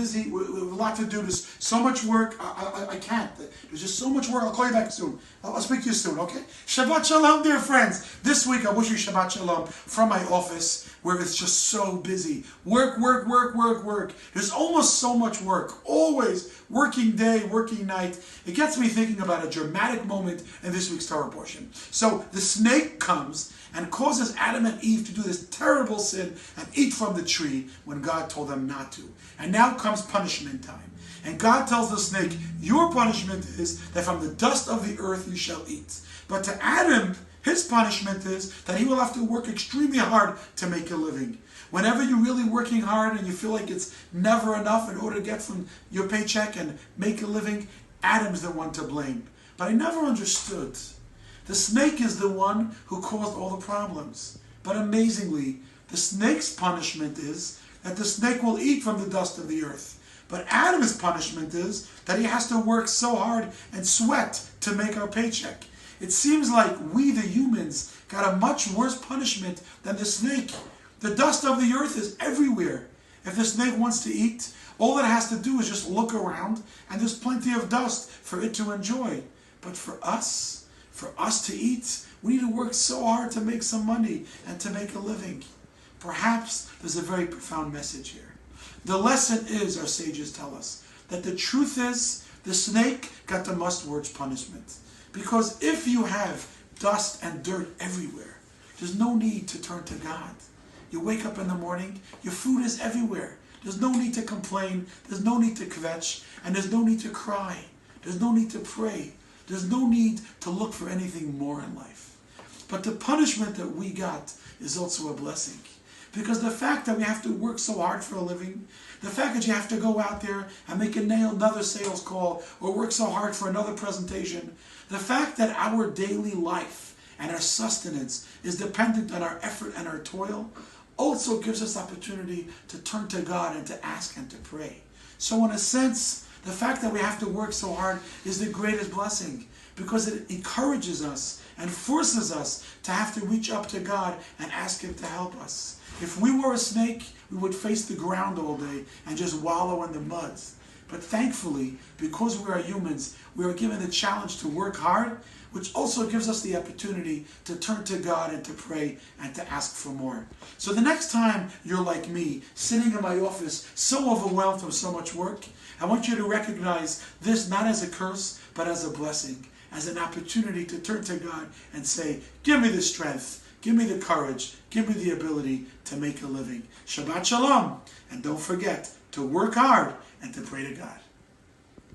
busy with a lot to do. There's so much work. I can't. There's just so much work. I'll call you back soon. I'll speak to you soon, okay? Shabbat Shalom, dear friends. This week I wish you Shabbat Shalom from my office where it's just so busy. Work, work, work, work, work. There's almost so much work. Always working day, working night. It gets me thinking about a dramatic moment in this week's Torah portion. So the snake comes and causes Adam and Eve to do this terrible sin and eat from the tree when God told them not to. And now comes punishment time. And God tells the snake, your punishment is that from the dust of the earth you shall eat. But to Adam, his punishment is that he will have to work extremely hard to make a living. Whenever you're really working hard and you feel like it's never enough in order to get from your paycheck and make a living, Adam's the one to blame. But I never understood. The snake is the one who caused all the problems. But amazingly, the snake's punishment is that the snake will eat from the dust of the earth. But Adam's punishment is that he has to work so hard and sweat to make our paycheck. It seems like we, the humans, got a much worse punishment than the snake. The dust of the earth is everywhere. If the snake wants to eat, all it has to do is just look around, and there's plenty of dust for it to enjoy. But for us to eat, we need to work so hard to make some money and to make a living. Perhaps there's a very profound message here. The lesson is, our sages tell us, that the truth is the snake got the must-watch punishment. Because if you have dust and dirt everywhere, there's no need to turn to God. You wake up in the morning, your food is everywhere. There's no need to complain, there's no need to kvetch, and there's no need to cry. There's no need to pray. There's no need to look for anything more in life. But the punishment that we got is also a blessing. Because the fact that we have to work so hard for a living, the fact that you have to go out there and make another sales call or work so hard for another presentation, the fact that our daily life and our sustenance is dependent on our effort and our toil also gives us opportunity to turn to God and to ask and to pray. So in a sense, the fact that we have to work so hard is the greatest blessing because it encourages us and forces us to have to reach up to God and ask Him to help us. If we were a snake, we would face the ground all day and just wallow in the mud. But thankfully, because we are humans, we are given the challenge to work hard, which also gives us the opportunity to turn to God and to pray and to ask for more. So the next time you're like me, sitting in my office, so overwhelmed from so much work, I want you to recognize this not as a curse, but as a blessing, as an opportunity to turn to God and say, give me the strength, give me the courage, give me the ability to make a living. Shabbat Shalom, and don't forget to work hard and to pray to God.